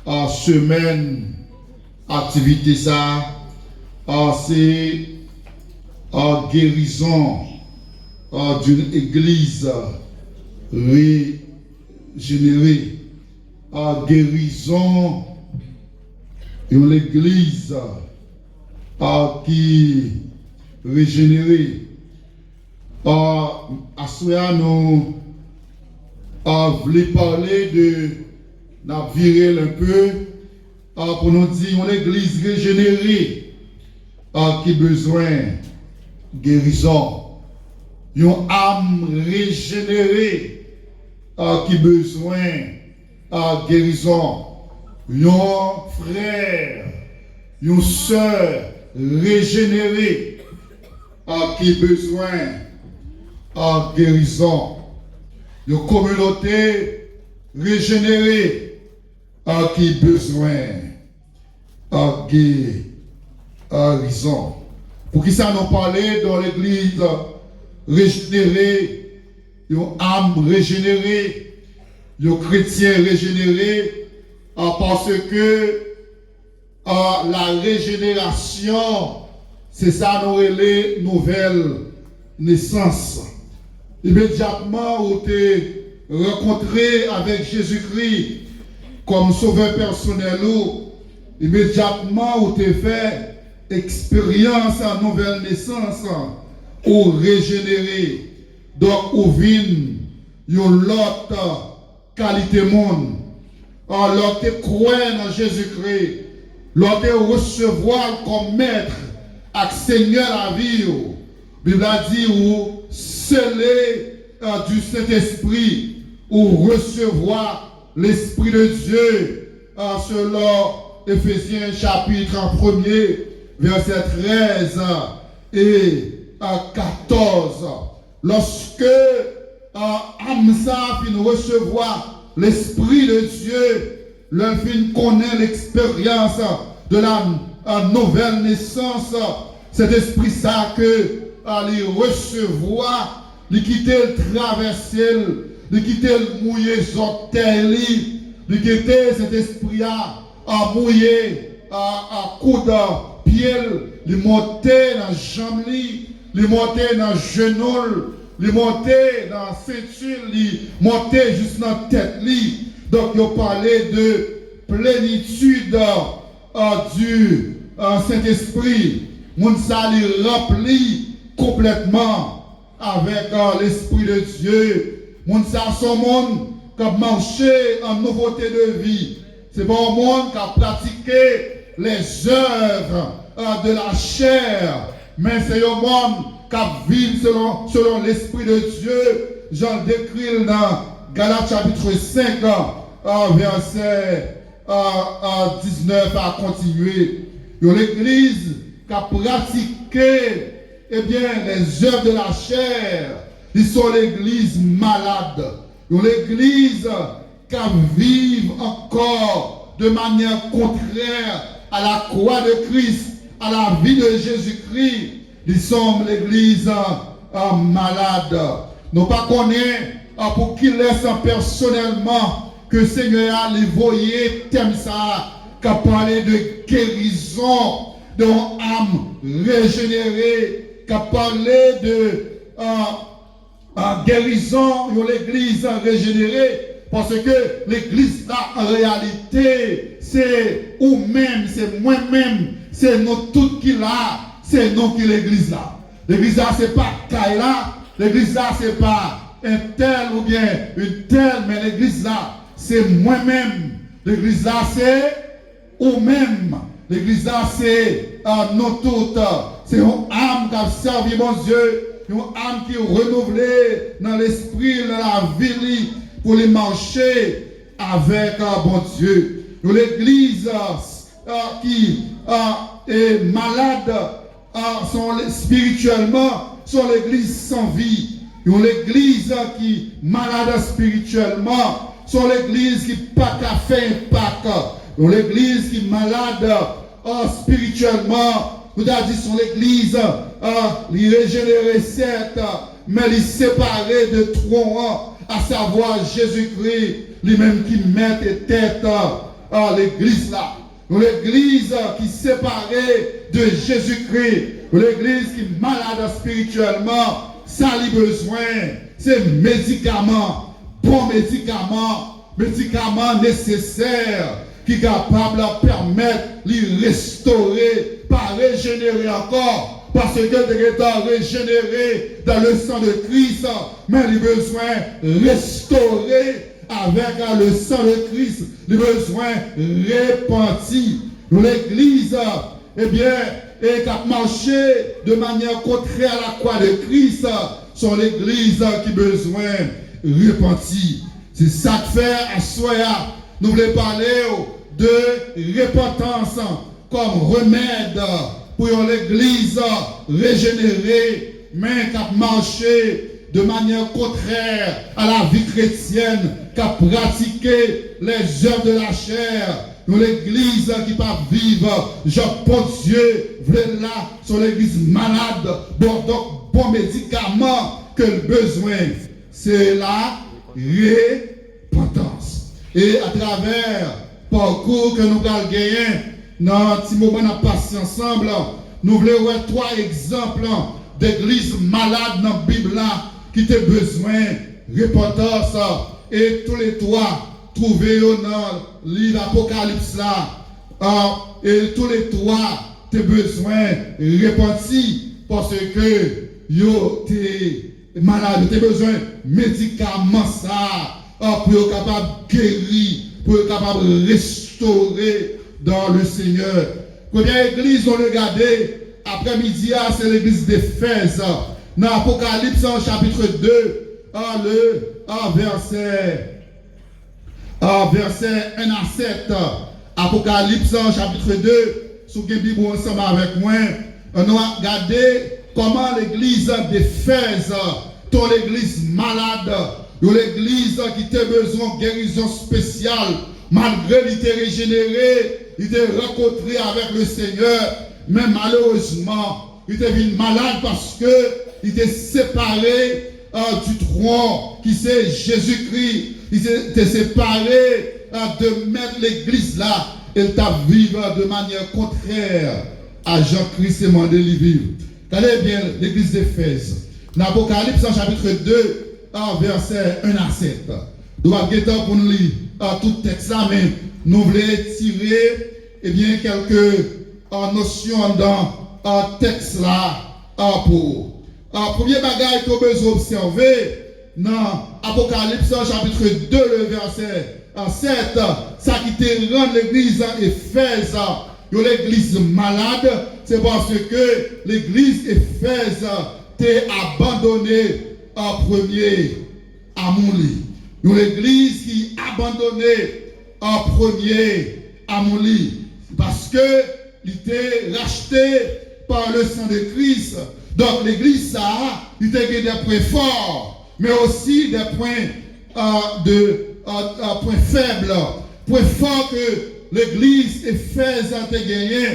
semaine, activité ça, c'est guérison d'une église régénérée, guérison d'une église qui régénérée. À cela, nous voulons parler de la virée un peu pour nous dire une église régénérée qui a besoin de guérison. Une âme régénérée qui a besoin de guérison. Un frère, une soeur régénérée qui a besoin de guérison. Une communauté régénérée qui a besoin de guérison. Pour qui ça nous parlait dans l'église régénérée, une âme régénérée, un chrétien régénéré, parce que la régénération, c'est ça nous les nouvelles naissances. Immédiatement où tu es rencontré avec Jésus-Christ comme sauveur personnel, immédiatement où tu es fait expérience en nouvelle naissance, ou régénéré, donc ou vin, une autre qualité monde. Alors tu crois dans Jésus-Christ, l'autre recevoir comme maître, avec Seigneur la vie. La Bible a dit ou scellé du Saint-Esprit ou recevoir l'Esprit de Dieu selon Éphésiens chapitre 1er, verset 13 et 14. Lorsque Amsa finit recevoir l'Esprit de Dieu, le fin connaît l'expérience de la nouvelle naissance, cet esprit ça que aller recevoir, de quitter le traverser, de quitter le mouiller terre, de quitter cet esprit à mouiller à coude pied, de monter dans jambe, de monter dans genou, de monter dans ceinture, de monter juste dans tête. Donc il parlait de plénitude du Saint-Esprit. Moun sa li rempli complètement avec l'Esprit de Dieu. Moun sa son monde qui a marché en nouveauté de vie. C'est bon monde qui a pratiqué les œuvres de la chair. Mais c'est un monde qui a vécu selon l'Esprit de Dieu. J'en décris dans Galates chapitre 5, verset 19 à continuer. L'Église qui a pratiqué les œuvres de la chair, ils sont l'église malade. L'église qui vit encore de manière contraire à la croix de Christ, à la vie de Jésus-Christ. Ils sont l'église malade. Nous ne connaissons pas pour qu'il laisse personnellement que Seigneur a voyé thème ça, qui a parlé de guérison, de âme régénérée, qui a parlé de guérison de l'église régénérée, parce que l'église là en réalité c'est ou-même, c'est moi-même, c'est nous tous qui là, c'est nous qui l'église là. L'église là c'est pas Kaila, l'église là c'est pas un tel ou bien une telle, mais l'église là c'est moi-même. L'église là c'est ou-même. L'église là c'est nous toutes. C'est une âme qui a servi mon Dieu, une âme qui est renouvelée dans l'esprit, dans la vie, pour les marcher avec bon Dieu. L'église qui est malade spirituellement, sont l'église sans vie. L'église qui est malade spirituellement, sont l'église qui n'a pas qu'à faire impact. L'église qui est malade spirituellement, nous avons dit sur l'église, il régénéré certes, mais il séparé de trois, à savoir Jésus-Christ, lui-même qui met tête l'église là. L'église qui est séparée de Jésus-Christ. L'église qui est malade spirituellement. Ça a besoin. C'est médicaments. Bons médicaments nécessaires qui sont capables de permettre de restaurer, pas régénérer encore. Parce que tu es régénéré dans le sang de Christ, mais il a besoin de restaurer avec le sang de Christ, il a besoin de repentir. L'église, eh bien, et qui a marché de manière contraire à la croix de Christ, sont l'église qui a besoin de repentir. C'est ça que fait à Soya. Nous voulons parler de repentance comme remède pour l'église régénérée, mais qui a marché de manière contraire à la vie chrétienne, qui a pratiqué les œuvres de la chair. Nous l'église qui pas vivre, bon Dieu, voulez là, sur l'église malade, bon médicament que le besoin, c'est la repentance. Et à travers le parcours que nous allons gagner, dans un petit moment de passer ensemble, nous voulons voir 3 exemples d'églises malades dans la Bible qui ont besoin de repentance. Et tous les 3 trouvés dans le livre Apocalypse là. Et tous les 3 ont besoin de repentir parce que yo t'es malade, tu as besoin de médicaments pour être capable de guérir, pour être capable de restaurer dans le Seigneur. Première église, on regardait après-midi, c'est l'église d'Éphèse. Dans Apocalypse, chapitre 2, verset 1 à 7. Apocalypse, chapitre 2, sous que Bible ensemble avec moi, on a regardé comment l'église d'Éphèse, ton l'église malade, l'église qui a besoin de guérison spéciale, malgré qu'il était régénéré, il était rencontré avec le Seigneur, mais malheureusement, il était venu malade parce qu'il était séparé du tronc qui c'est Jésus-Christ. Il était séparé de mettre l'église là. Il t'a vivre de manière contraire à Jean-Christ et demandé de vivre. Regardez bien l'église d'Éphèse. Dans l'Apocalypse, chapitre 2, verset 1 à 7. Nous allons guetter pour nous lire tout le texte là, mais nous voulons tirer quelques notions dans le texte là pour. Premier bagage que vous besoin observer dans Apocalypse chapitre 2, le verset 7, ça qui te rend l'église Éphèse, l'église malade, c'est parce que l'église Éphèse t'est abandonnée en premier amour. L'église qui abandonnée en premier amour. Parce que il était racheté par le sang de Christ. Donc l'église ça, il était des points forts, mais aussi des points points faibles. Point fort que l'église Éphèse a gagné.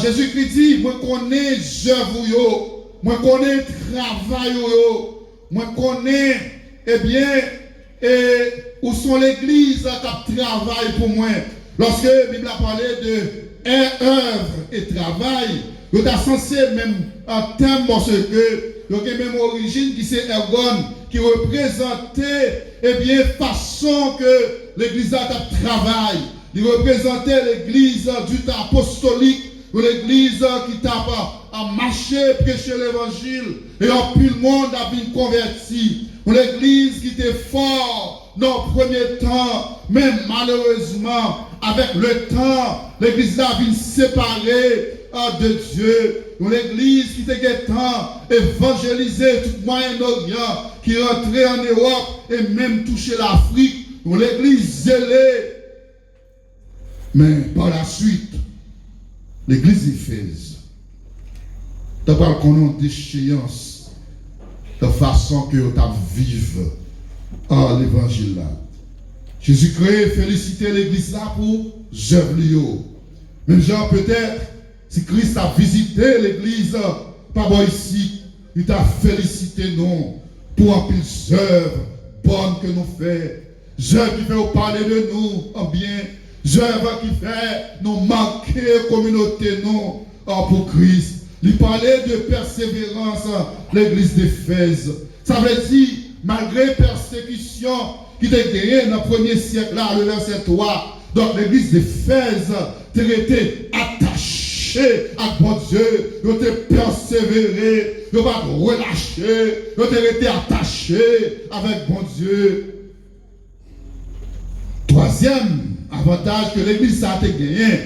Jésus-Christ dit, moi connais œuvre, moi connais travail, moi connais, où sont l'église qui travaille pour moi. Lorsque la Bible a parlé de œuvre et travail, il est censé même un terme parce que il y a même origine qui c'est ergon, qui représentait façon que l'église a travail. Il représentait l'église du temps apostolique, l'église qui t'a marché, prêcher l'évangile, et en plus le monde a bien converti. L'église qui était fort dans le premier temps, mais malheureusement, avec le temps, l'église a bien séparée de Dieu. L'église qui était temps évangélisée tout le Moyen-Orient, qui rentrait en Europe et même touchait l'Afrique. L'église zélée. Mais par la suite, l'église Éphèse, tu parles qu'on a déchéance de façon que tu vive l'évangile là. Jésus-Christ félicité l'église là pour œuvres. Même genre peut-être, si Christ a visité l'église, pas bon ici, il t'a félicité non pour un pile œuvres bonnes que nous faisons. œuvre qui fait parler de nous en bien, œuvre qui fait nous manquer communauté nous pour Christ. Il parlait de persévérance, l'église d'Éphèse. Ça veut dire, malgré persécution qui était gagnée dans le premier siècle, là, le verset 3, donc l'église d'Éphèse était attachée à bon Dieu, elle était persévérée, elle va relâcher, elle était attachée avec bon Dieu. Troisième avantage que l'église a gagné,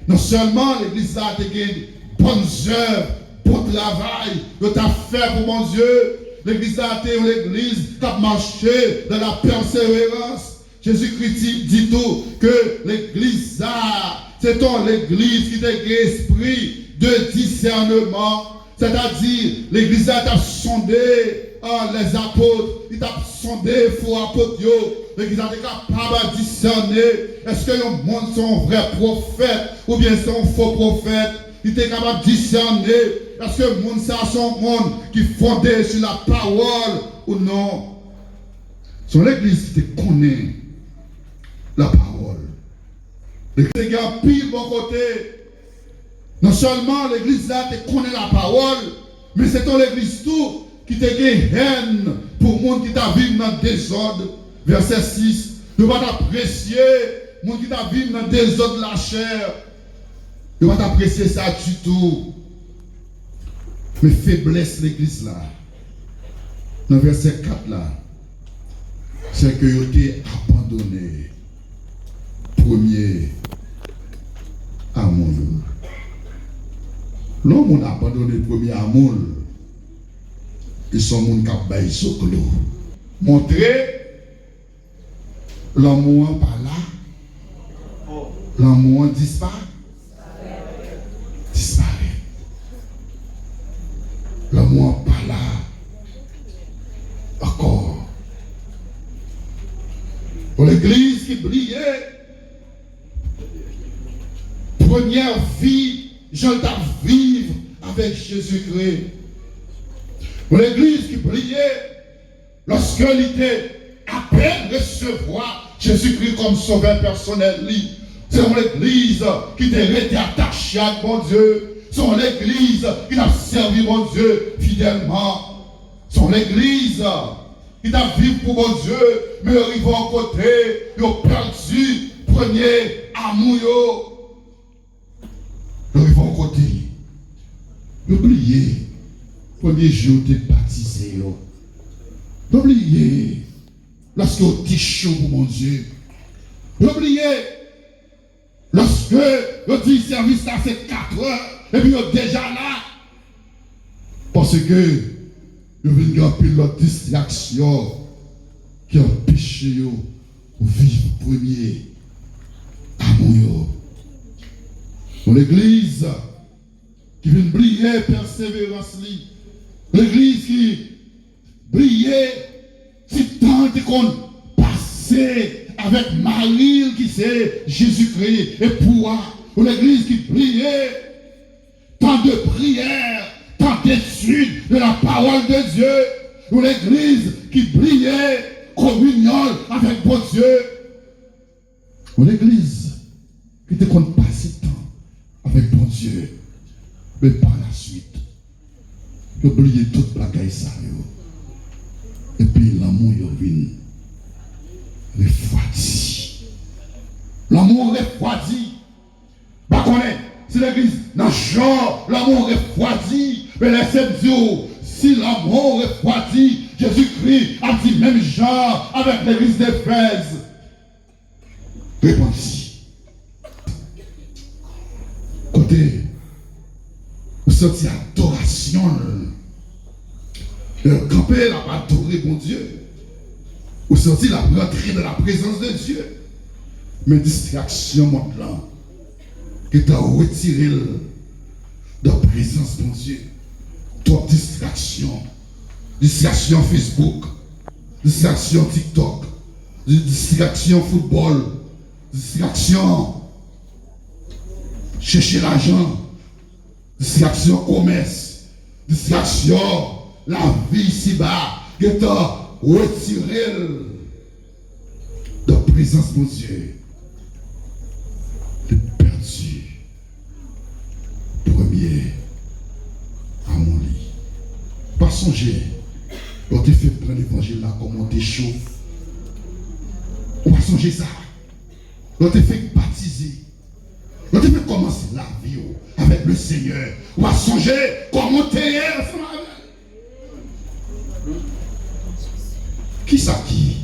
non seulement l'église a gagné bonnes œuvres, bon travail, que tu as fait pour mon Dieu. L'église a été l'église qui a marché dans la persévérance. Jésus-Christ dit tout que l'église c'est l'église qui a l'esprit de discernement. C'est-à-dire, l'église a sondé les apôtres, il a sondé faux apôtres. L'église a été capable de discerner est-ce que les gens sont vrais prophètes ou bien sont faux prophètes. Il était capable de discerner est-ce que le monde sont monde qui fondé sur la parole ou non. C'est l'église qui te connaît la parole. L'église qui a pile bon côté. Non seulement l'église là te connaît la parole, mais c'est ton l'église tout qui te haine pour le monde qui t'a vécu dans le désordre. Verset 6. Ne va t'apprécier le monde qui t'a vécu dans le désordre de la chair. Ne va t'apprécier ça du tout. Mais faiblesse l'église là. Dans verset 4 là. C'est que vous avez abandonné premier amour. L'homme a abandonné le premier amour. Ils sont gens qui ont baillé sur le clos. Montrer l'amour par là. L'amour disparaît. Disparaît. L'amour par là. Encore. Pour l'église qui brillait, première vie, je dois vivre avec Jésus-Christ. Pour l'église qui brillait, lorsque l'idée à peine recevoir Jésus-Christ comme sauveur personnel, c'est l'église qui était attachée à mon Dieu. C'est l'église qui a servi mon Dieu fidèlement. C'est l'église qui a vécu pour mon Dieu, mais ils vont à côté, ils ont perdu premier amour. Ils vont à côté. N'oubliez, premier jour de baptisé. N'oubliez, lorsque vous êtes chaud pour mon Dieu. N'oubliez, lorsque vous dites service à ces 4 heures, et puis vous êtes déjà là. Parce que vous venez gagner l'autre distraction qui empêche vous de vivre premier amour. Dans l'église qui vient briller persévérance, l'église qui brillait si tant qu'on passait avec Marie qui c'est Jésus-Christ et pour l'église qui brillait tant de prières, tant d'études de la parole de Dieu, pour l'église qui brillait communion avec bon Dieu, pour l'église qui te compte passer temps avec bon Dieu, mais par la suite, oubliez toute bagaille ça. Et puis l'amour vient refroidi. L'amour refroidi. Bah connaît, c'est l'église, dans genre, l'amour refroidi. Mais laissez dire, si l'amour refroidi, Jésus-Christ a dit même genre avec l'église d'Éphèse. Répondez. Côté, vous sentez adoration. Camper la adorer mon Dieu. Vous sentez la rentrer dans la présence de Dieu. Mais distraction monte là. Que tu as retiré de la présence de Dieu. Trop distraction. Distraction Facebook. Distraction TikTok. Distraction football. Distraction chercher l'argent, distraction commerce, distraction la vie ici-bas, que tu as retiré de présence de Dieu, de perdu, premier à mon lit. Pas songer, on te fait prendre l'évangile là, comment t'es chaud. On va songer ça. On te fait baptiser. On te fait commencer la vie avec le Seigneur. On va songer comment t'es. Qui ça qui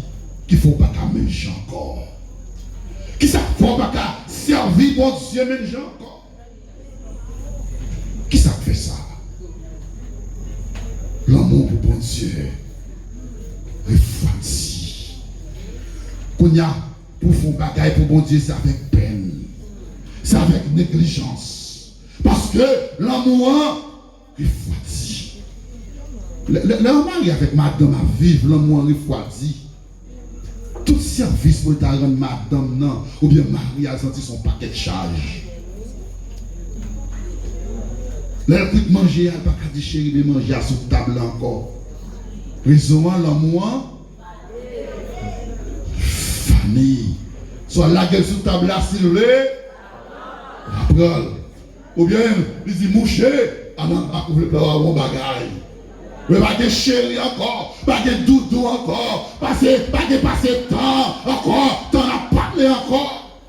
faut pas qu'à manger encore? Qui ça faut pas qu'à servir pour Dieu manger encore? Qui ça fait ça? L'amour pour bon Dieu refroidi. Qu'on y a pour faire bagaille pour bon Dieu, c'est avec peine. C'est avec négligence. Parce que l'amour refroidi. Le mari avec madame à vivre, l'amour refroidi. Tout service pour ta rendre madame, non, ou bien mari a senti son paquet de charge. Là, elle manger, elle n'a pas dit chérie, de manger à sous table encore. Raison, l'amour, famille. Soit la gueule sous table là, s'il vous plaît, la ou bien, il dit moucher, on n'a pas un bagage. Mais pas de chérie encore, pas de doudou encore, pas de passer temps encore, t'en as parlé encore.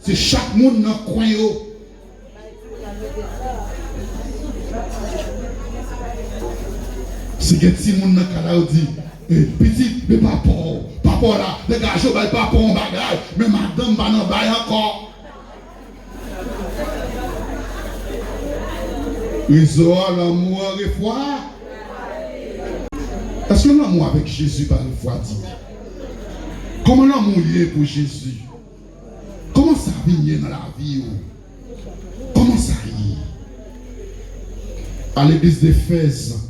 C'est chaque monde dans le coin. C'est que si mon monde dans le dit, petit, mais papa là, les gars, je ne vais pas pour un bagage, mais madame va n'en bailler encore. Ils ont l'amour et foi. Est-ce que l'amour avec Jésus par une fois dit? Comment l'amour est pour Jésus? Comment ça vient dans la vie? Comment ça y est? À l'église d'Éphèse,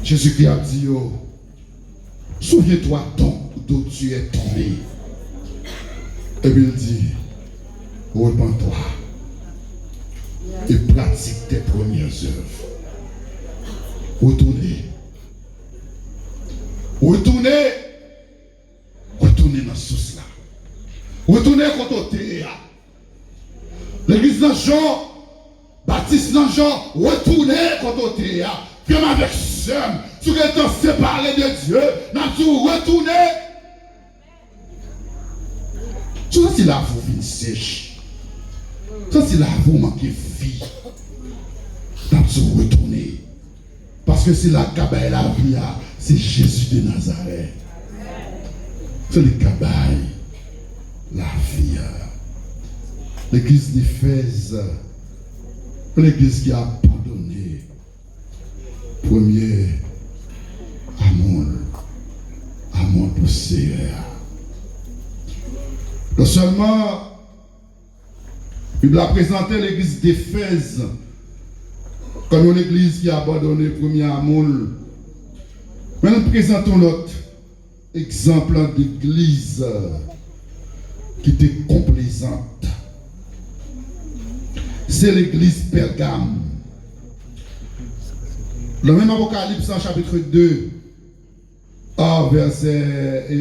Jésus-Christ a dit, souviens-toi donc d'où tu es tombé. Et puis il dit, repens-toi et pratique tes premières œuvres. Retournez dans ce source là. Retournez contre Théa. L'église de Jean, Baptiste de Jean, retournez contre Théa. Comme avec somme, tu es séparé de Dieu, n'a tout retourné. Tu sais si la vous vient sèche. Tu sais si la vous manque vie. N'a tout retourné. Parce que c'est la cabaye la vie, c'est Jésus de Nazareth. C'est le cabaye la vie. L'église d'Éphèse, l'église qui a pardonné. Premier amour pour Seigneur. Non seulement il a présenté l'église d'Éphèse comme une église qui a abandonné le premier amour. Mais nous présentons l'autre exemple d'église qui était complaisante. C'est l'église Pergame. Le même Apocalypse en chapitre 2,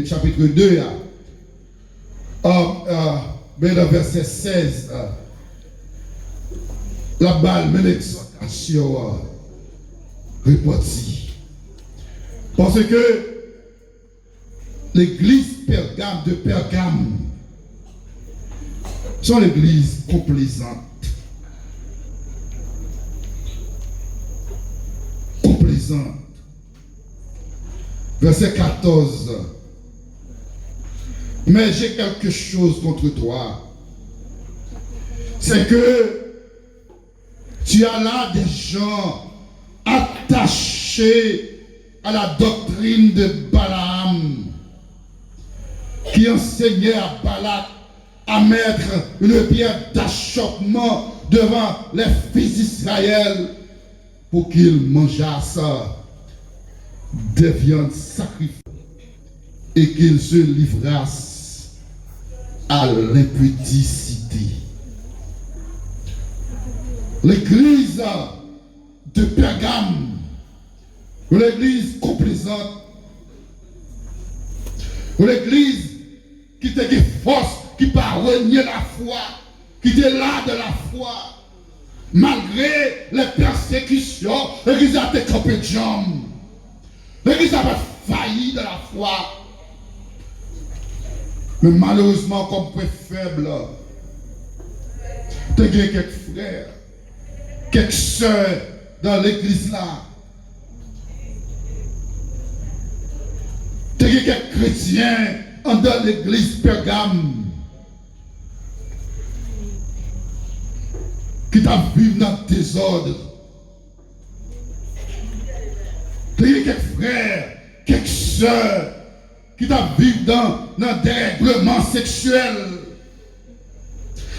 chapitre 2, verset 16, la balle, mais l'exhortation repartie. Parce que l'église de Pergame sont l'église complaisante. Verset 14. Mais j'ai quelque chose contre toi. C'est que tu as là des gens attachés à la doctrine de Balaam qui enseignait à Balak à mettre une pierre d'achoppement devant les fils d'Israël pour qu'ils mangeassent des viandes sacrifiées et qu'ils se livrassent à l'impudicité. L'église de Pergame, l'église complaisante, Ou l'église qui te dit force, qui pas renier la foi, qui est là de la foi. Malgré les persécutions, l'église a été campée de jambes. L'église a failli de la foi. Mais malheureusement, comme peu faible, tu as quelques frères, quelques soeurs dans l'église là. Tu as quelques chrétiens dans l'église Pergame qui t'a vécu dans le désordre. Tu as quelques frères, quelques soeurs qui t'a vécu dans le dérèglement sexuel.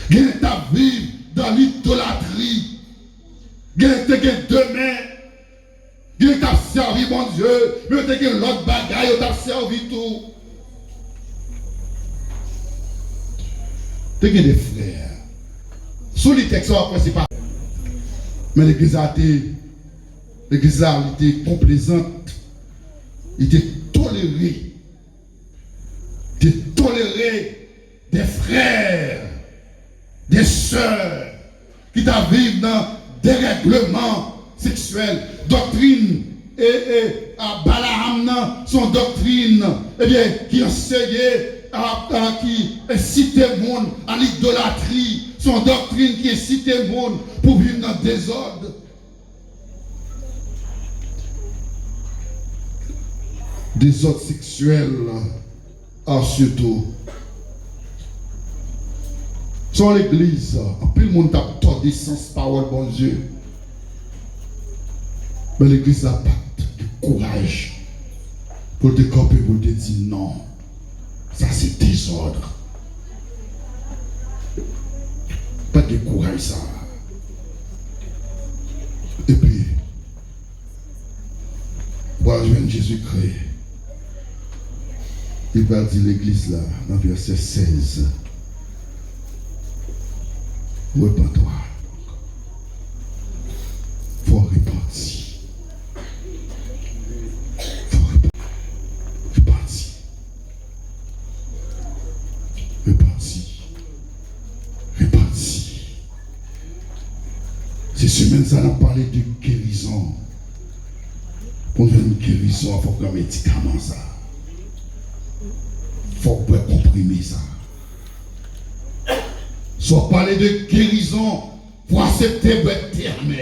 Qui t'a vécu dans l'idolâtrie. Qui t'a demain. Qui t'a servi mon Dieu. Mais t'a l'autre bagaille, t'a servi tout. T'as des frères. Sous les textes, c'est pas. Mais l'église a été complaisante. Il était toléré. Il était toléré des frères, des sœurs qui vivent dans des règlements sexuels. Doctrine et Balaam, son doctrine, eh bien, qui enseignait, qui incitait le monde à l'idolâtrie. Son doctrine qui incitait le monde pour vivre dans le désordre. Désordre sexuel, surtout. Sur l'église, en plus le monde a tordu sans parole, bon Dieu. Mais l'église n'a pas de courage pour te camper, pour te dire non. Ça c'est désordre. Pas de courage ça. Et puis, pour rejoindre Jésus-Christ, il va dire l'église là, dans verset 16. Repends-toi. Faut repentir. Ces semaines, ça a parlé de guérison. Pour une guérison, il faut prendre un médicament ça. Il faut comprimer ça. Soit parler de guérison pour accepter votre terme.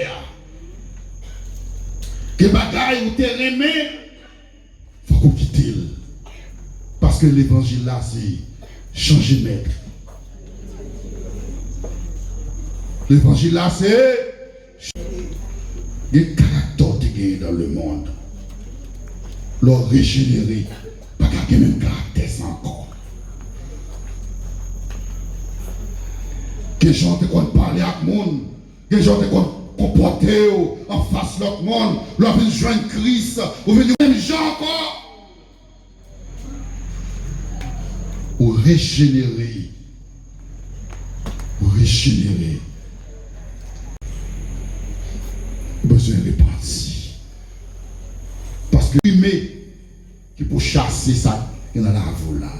Que bagaille ou te remet, il faut qu'on quitte. Parce que l'évangile là, c'est changer de maître. L'évangile là, c'est des caractères qui sont dans le monde. Leur régénérer, pas qu'il y ait même caractère encore. Que les gens te parler avec le monde, que les gens te comporter en face de l'autre monde, leur venir joindre Christ, ou venir même gens encore. Ou régénérer. Ou régénérer. Besoin de repentir. Parce que l'humain qui peut chasser ça dans la voie là.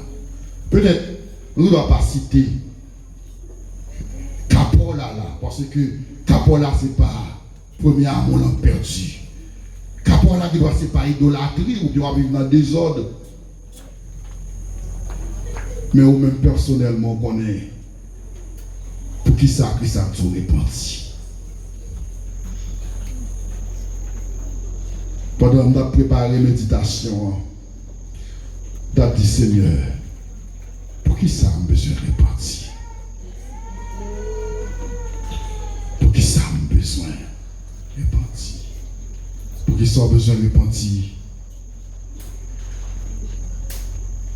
Peut-être nous ne devons pas citer Capola là, parce que Capola c'est pas premier amour perdu. Capola qui doit c'est pas idolâtrie ou qui doit vivre dans le désordre. Mais ou même personnellement on connaît pour qui ça tout repenti. Pendant que nous préparé la méditation, nous avons dit Seigneur, pour qui ça a besoin de repentir? Pour qui ça a besoin de repentir? Pour qui ça a besoin de repentir?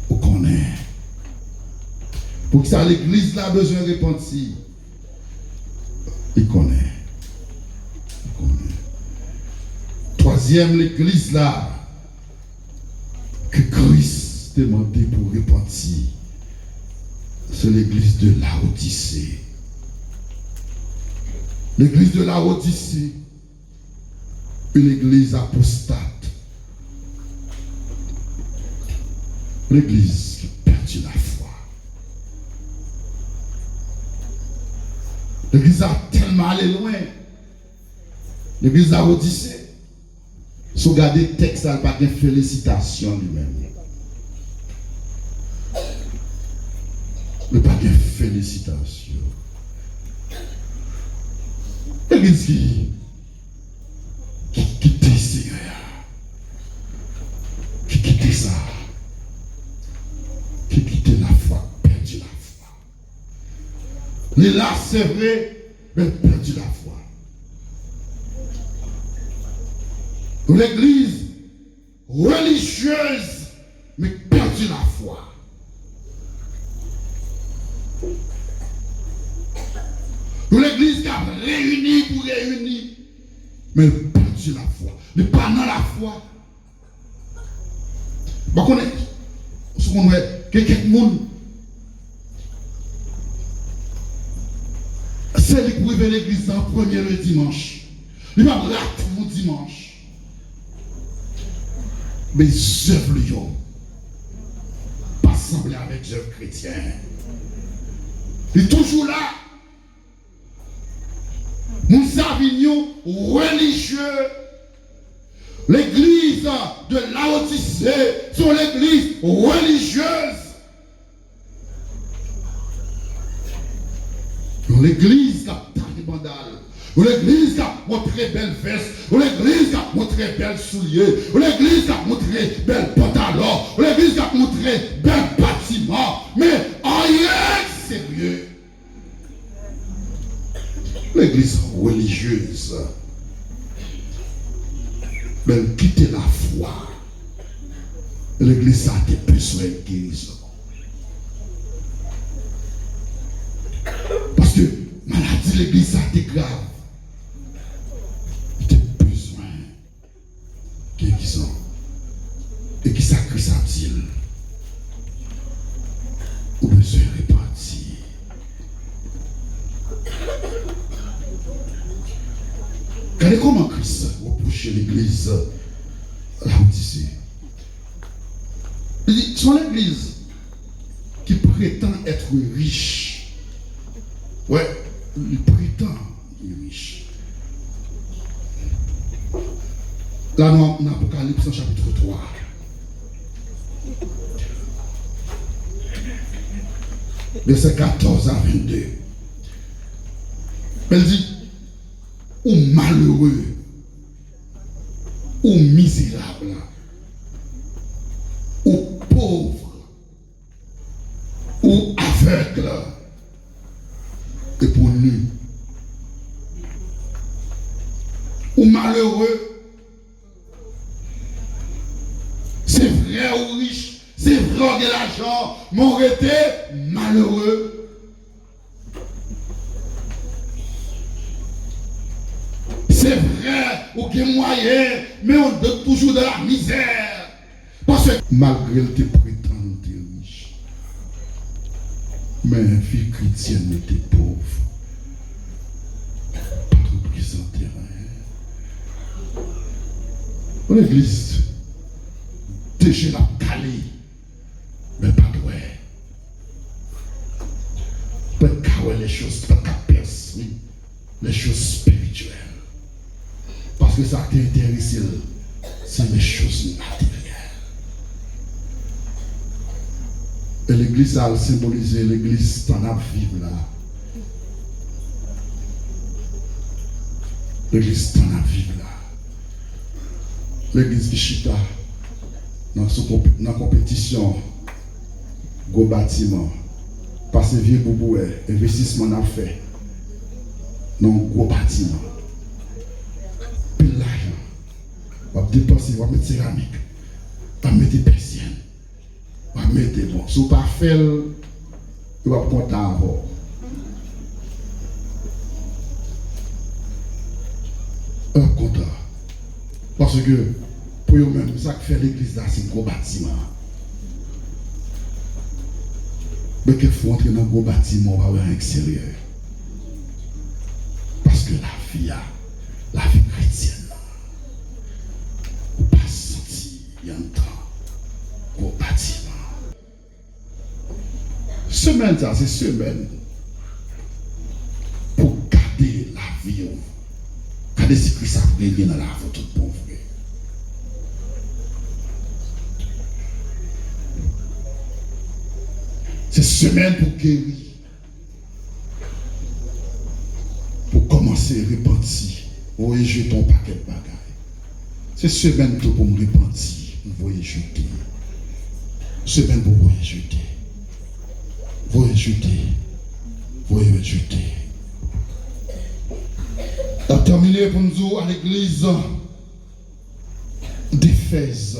Pour qu'on ait. Pour qui ça l'église a besoin de repentir? Il connaît. Troisième, l'église là, que Christ demandait pour repentir, c'est l'église de Laodicée. L'église de Laodicée, une église apostate. L'église qui a perdu la foi. L'église a tellement allé loin. L'église a Odyssée. Si vous regardez le texte, elle n'a pas de félicitations lui-même. Mais pas de félicitations. L'église qui quitte Seigneur. Qui quitte ça. Qui quitte la foi, perdu la foi. Mais là, c'est vrai, mais perdu la foi. L'église religieuse, mais perdu la foi. L'église qui a réuni pour réunir, mais perdu la foi. Mais pas dans la foi. Bah, ce qu'on voit, quelqu'un, c'est lui qui prive l'église en premier le dimanche. Il va rater mon dimanche. Mais les œuvres, pas sembler avec les œuvres chrétiennes. Il est toujours là. Nous avons religieux. L'église de Laodicée, c'est l'église religieuse. L'église qui a taillé bandale. L'église qui a montré belle veste. L'église qui a montré belle souliers. L'église qui a montré belle pantalon. L'église qui a montré bel bâtiment. Mais rien de sérieux. L'église religieuse. Mais quitter la foi. L'église a été besoin de guérison. Parce que maladie, l'église a été grave. Il a besoin de guérison. Et qui sacrifie ça-t-il? Ou besoin de repentir. Regardez comment Christ reproche l'église Laodicée. Il dit, c'est l'église qui prétend être riche. Ouais, il prétend être riche. Là, dans Apocalypse chapitre 3. Verset 14 à 22. Elle dit, ou malheureux, ou misérable, ou pauvre, ou aveugle, et pour nu, ou malheureux, c'est vrai ou riche, c'est vrai de l'argent, mais on était malheureux. C'est vrai, aucun moyen, mais on donne toujours de la misère. Parce que malgré tes prétendants riches, mais une fille chrétienne était pauvre. Pas de prise en terrain. L'église, déjà la calée, mais pas de ouais. Pas de caouer les choses, pas de percer les choses spirituelles. Parce que ça t'intéresse, c'est les choses matérielles. Et l'église a symbolisé, l'église t'en a vivre là. L'église t'en a vivre là. L'église qui chita dans la compétition, gros bâtiment, parce que vieux bouboué, investissement n'a fait dans un gros bâtiment. L'argent, on va dépenser, on va mettre céramique, on va mettre persienne, on va mettre bon. Si on ne pas faire, on va compter avant. Un compteur. Parce que pour eux-mêmes, ça que fait l'église là, c'est un gros bâtiment. Mais qu'il faut entrer dans un gros bâtiment, on va voir à l'extérieur. Parce que la vie chrétienne, ou pas senti, il y a un temps, gros bâtiment. Semaine, ça, c'est semaine. Pour garder la vie. Garder ce que ça brille dans la vie, tout bon frère. C'est semaine pour guérir. Pour commencer à repentir. Vous voyez, jeter un paquet de bagages. C'est semaine pour me repentir. Vous voyez, jeter. Semaine pour vous jeter. Vous voyez, jeter. Vous voyez, jeter. On a terminé pour nous à l'église d'Éphèse.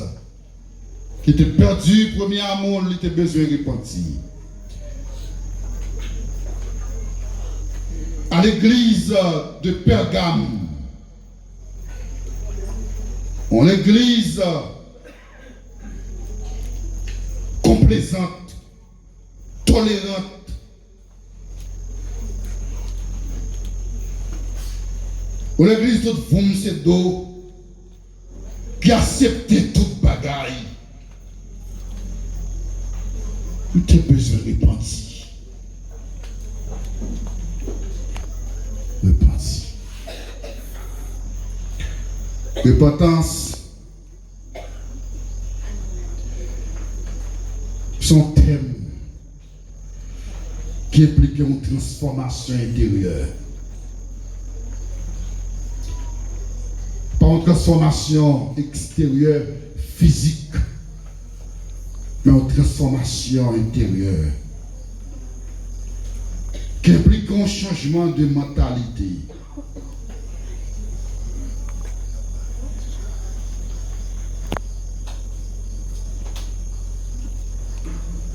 Qui était perdu, premier amour, il était besoin de repentir. À l'église de Pergame, en l'église complaisante, tolérante, en l'église de Vomsedo, qui acceptait toute bagaille, il était besoin de repentir. Repentance, son thème qui implique une transformation intérieure. Pas une transformation extérieure physique, mais une transformation intérieure qui implique un changement de mentalité.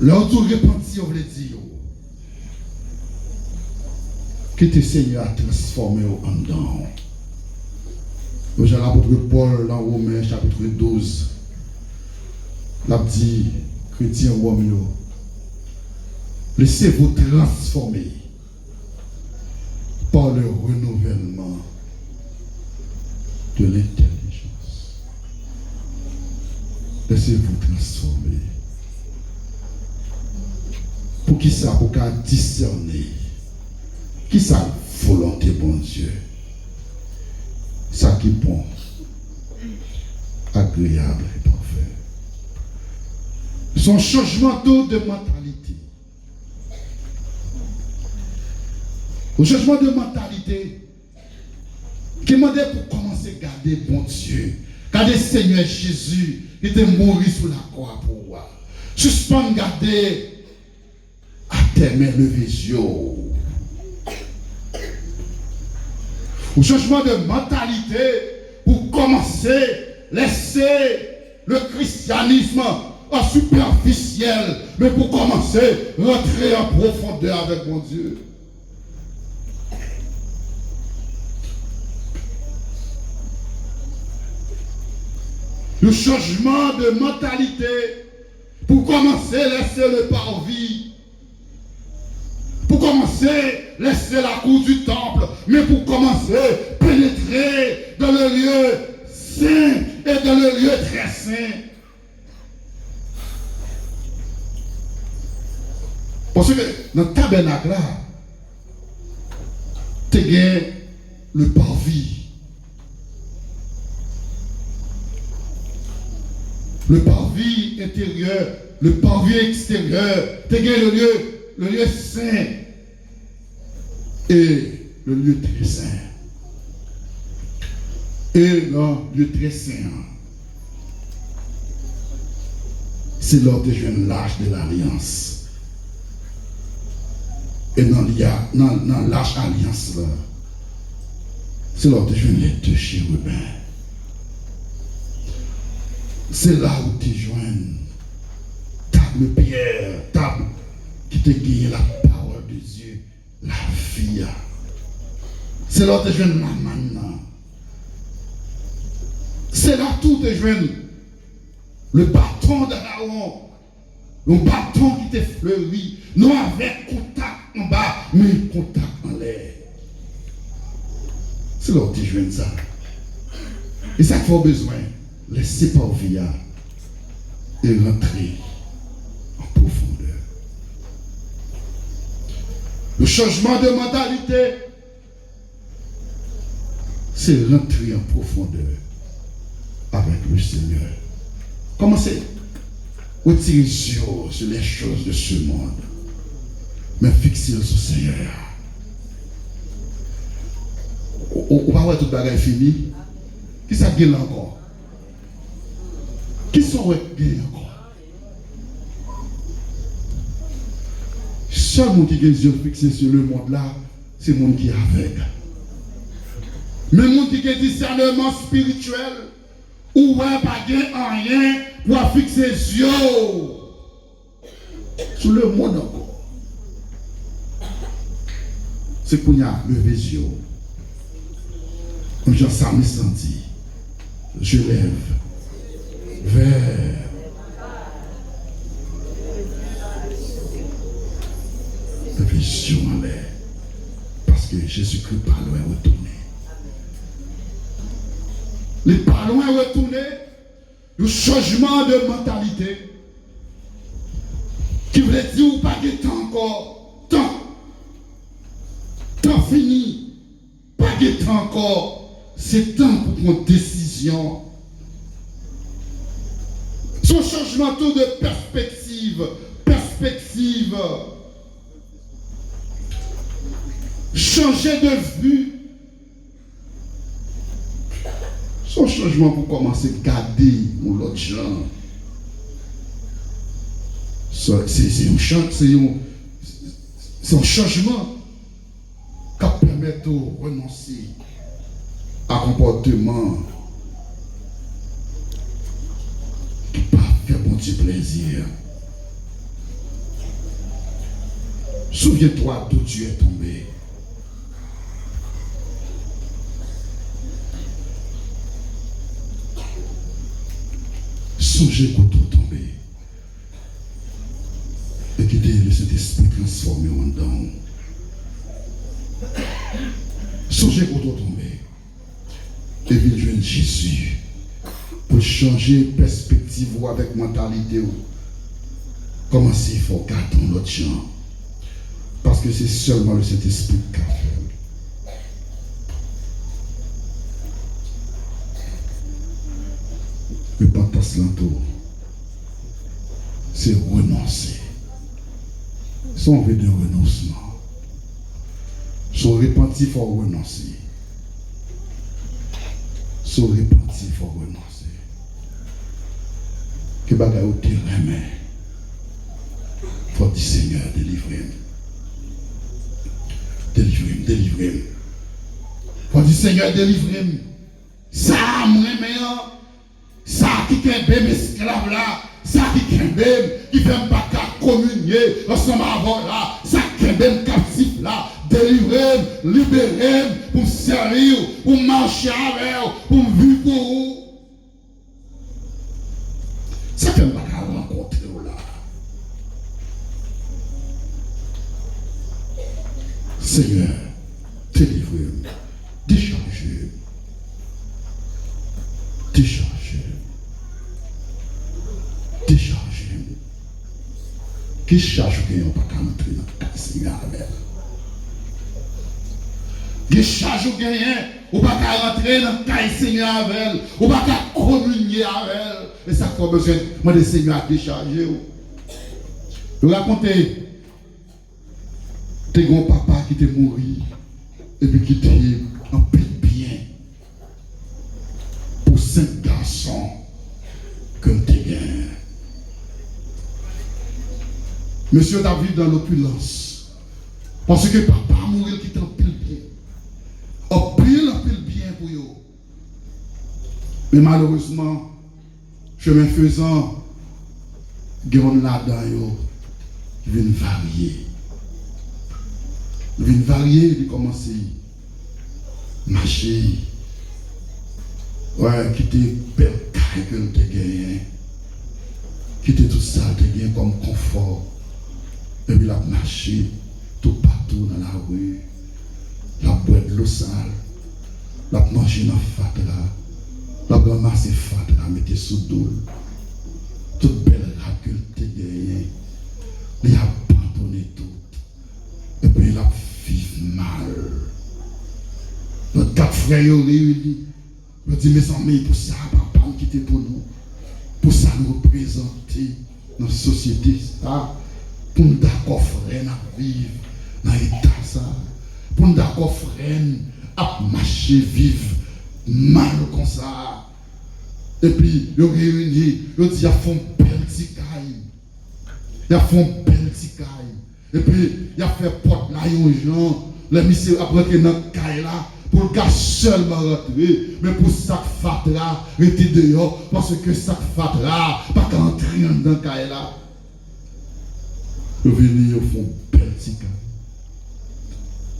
L'autre repenti, on veut dire que le Seigneur a transformé en dedans. J'ai l'apôtre Paul dans Romains chapitre 12. L'a dit, chrétien Romain, laissez-vous transformer par le renouvellement de l'intelligence. Laissez-vous transformer. Pour qui ça, pour qu'à discerner qui ça volonté bon Dieu, ça qui est bon, agréable et parfait. Son changement de mentalité. Au changement de mentalité, qui demandait pour commencer à garder bon Dieu, garder Seigneur Jésus, qui était mort sur la croix pour moi. Suspendre garder à tes mains levées yeux. Au changement de mentalité, pour commencer, laisser le christianisme en superficiel, mais pour commencer, rentrer en profondeur avec mon Dieu. Le changement de mentalité, pour commencer, laisser le parvis. Pour commencer, laisser la cour du temple, mais pour commencer, pénétrer dans le lieu saint et dans le lieu très saint. Parce que dans le tabernacle là, tu as le parvis. Le parvis intérieur, le parvis extérieur, tu as le lieu saint et le lieu très saint. Et le lieu très saint, c'est là que je viens l'âge de l'alliance. Et dans l'âge alliance là, c'est là que je viens les deux chérubins. C'est là où tu joins table pierre, table qui te guide la parole de Dieu, la vie. C'est là où tu joins la manne. C'est là où tu joins le bâton d'Aaron, le bâton qui te fleurit, non avec contact en bas, mais contact en l'air. C'est là où tu joins ça. Et ça qu'il faut besoin. Laissez pas via et rentrer en profondeur. Le changement de mentalité, c'est rentrer en profondeur avec le Seigneur. Commencez à retirer les yeux sur les choses de ce monde, mais fixez sur le Seigneur. On va voir tout le bagage fini. Qui ça gagne encore? Qui sont gagne encore? Seul monde qui a les yeux fixés sur le monde là, c'est le monde qui est aveugle. Mais le monde qui a un discernement spirituel, ou ouais, pas rien pour fixer les yeux sur le monde encore. C'est qu'on a levé les yeux. Comme Jean-Sam dit, je lève vers la vision en l'air. Parce que Jésus-Christ pas loin retourner. Il n'est pas loin retourner. Le changement de mentalité qui voulait dire ou pas de temps encore. Temps fini. Pas de temps encore. C'est temps pour prendre décision. Son changement tout de perspective. Changer de vue. Son changement pour commencer à garder l'autre gens. C'est un changement qui permet de renoncer à un comportement qui ne pas faire bon petit plaisir. Souviens-toi d'où tu es tombé. Songez qu'on est tombé. Et quittez le Saint-Esprit transformé en dedans. Songez qu'on est tombé. Et venez joindre Jésus pour changer perspective avec mentalité. Commencez il faut garder notre champ. Parce que c'est seulement le Saint-Esprit qui a fait. Repentance lento, c'est renoncer. Si on veut de renoncement, son repenti, il faut renoncer. Son repenti, il faut renoncer. Que bagaille au terrain, mais il faut dire Seigneur, délivrez-moi. Délivrez-moi. Il faut dire Seigneur, délivrez-moi. Ça, moi, mais ça qui est un esclave là, ça qui est un qui fait pas qu'à communier ensemble avant là, ça qui est un captif là, délivrer, libérer, pour servir, pour marcher avec, pour vivre pour vous. Ça fait pas qu'à rencontrer là. Seigneur, délivrez-moi, déchargez. Qui charge que yon pas qu'à entrer dans le Seigneur avec. Qui charge ou gagnent ou pas qu'à rentrer dans le Seigneur avec, ou pas qu'à communier avec. Et ça fait besoin de Seigneur à décharger. Je racontais tes grands papa qui t'est mort et puis qui t'est en paix bien pour 5 garçons comme t'es bien. Monsieur David dans l'opulence. Parce que papa mourir qui t'en pile bien. En pile bien pour eux. Mais malheureusement, chemin faisant, il y a là-dedans qui viennent varier. Ils viennent varier, ils commencent à marcher. Ouais, quitter père que tu as gagné. Quitter tout ça, tu as gagné comme confort. Et puis la marcher tout partout dans la rue, la boire de l'eau sale, la manger dans la fatra, la ramasser fatra, la mettre sous l'eau. Toute belle raculte gagné, il a abandonné tout. Et puis a vivre mal. Notre quatre frères réunis. Je dis, mes amis, pour ça, papa, nous quitter pour nous. Pour ça, nous représenter dans la société, ça. Pour nous d'accord, frère, à vivre dans l'état, ça. Pour nous d'accord, frère, à marcher, vivre mal comme ça. Et puis, ils réunis, ils disent, ils font belle ticaille. Ils font belle ticaille. Et puis, ils fait porte là, aux gens. Les messieurs après que dans le caille là. Pour le gars seulement rentrer, mais pour ça fatra, rester dehors, parce que ça fatra, pas qu'entrer dans le cas là. Ils viennent, ils font belle tika.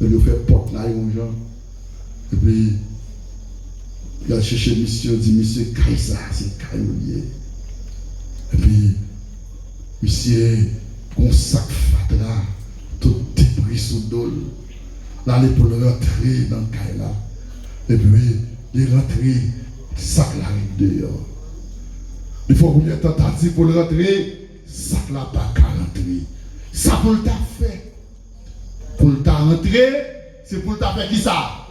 Ils font porte là, aux gens. Et puis, il a cherché monsieur, dit monsieur, caille ça, c'est caille lié. Et puis, monsieur, on sac fatra, tout débris sous dol. Là, il pour rentrer dans le cas là. Et puis, il rentrer, sac là dehors. Il faut que vous ayez tentative pour le rentrer, sac là pas qu'à rentrer. Ça pour le fait. Pour le rentrer, c'est pour le faire qui ça?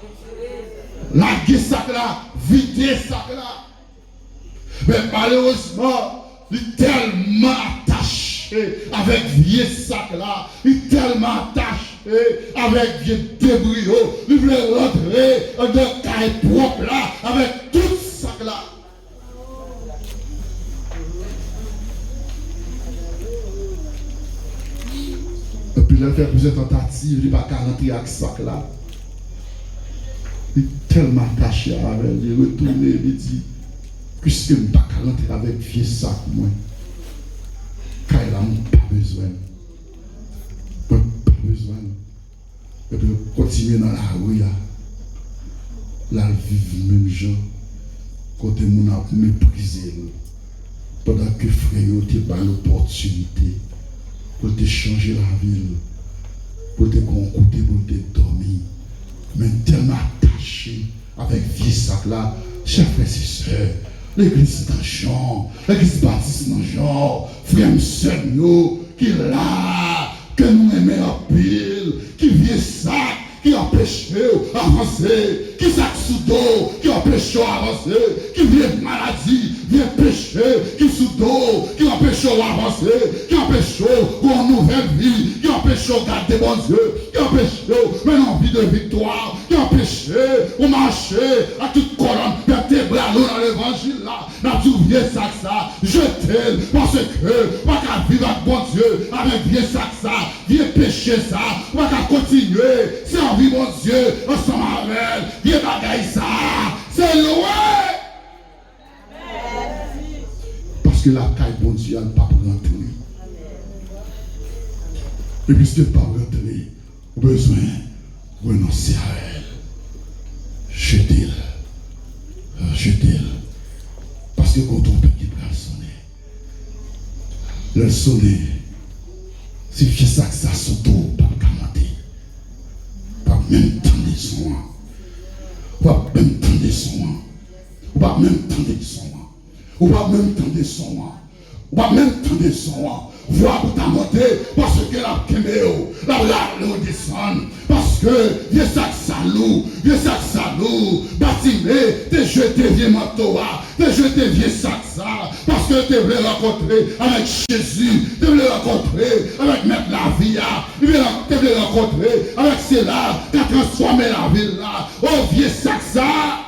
Larguer sac là, vider sac là. Mais malheureusement, il est tellement attaché avec vieux sac là, il est tellement attaché avec vieux débris, il voulait rentrer dans le caille propre là, avec tout sac là. Et puis il a fait plusieurs tentatives, il n'a pas qu'à rentrer avec sac là. Il est tellement attaché avec, il est retourné, il dit, puisque je ne peux pas rentrer avec vieux sac, moi. Car il n'a pas besoin. Pas besoin. Et puis continuer dans la rue, là, vivre même gens, côté mon a méprisé, pendant que frère te bat l'opportunité pour te changer la ville, pour te concouter, pour te dormir. Mais tellement attaché avec vieux sac là, chers frères et sœurs, l'église dans le champ, l'église baptiste dans le champ, frères et sœurs, qui est là, que nous aimons en pile, qui vient sac, qui empêche d'avancer, qui sac sous dos, qui empêche d'avancer, qui vient maladie, vient péché, qui sous dos, qui empêche d'avancer, qui empêche une nouvelle vie, qui empêche de garder bon Dieu, qui empêche une envie de victoire, qui empêche de marcher à toute colonne vertébrale dans l'évangile là, n'a tout vieux sac ça, jetez parce que pas qu'à vivre avec bon Dieu, avec vieux sac ça, vieux péché ça, pas qu'à continuer, c'est envie mon Dieu, ensemble avec, vieux bagaille ça, c'est loin. Parce que la caille bon Dieu n'a pas pour rentrer. Et puisque pas rentrer, besoin de renoncer à elle. Jetez-le. Jetez-le. Parce que quand on peut qui va sonner, le sonner, si je sais que ça saute, pas commenter. Pas même temps de son. Pas même temps de son. Pas même temps de son. Ou pas même temps de son. Ou pas même temps de son. Voir pour ta montée, parce que la kéméo, la descend, parce que vieux sac salou, bâtimé, t'es jeté vieux manteau, t'es jeté vieux sac ça, parce que t'es voulu rencontrer avec Jésus, t'es voulu rencontrer avec Maître la vie, t'es voulu rencontrer avec cela, qui a transformé la ville là, oh vieux sac ça.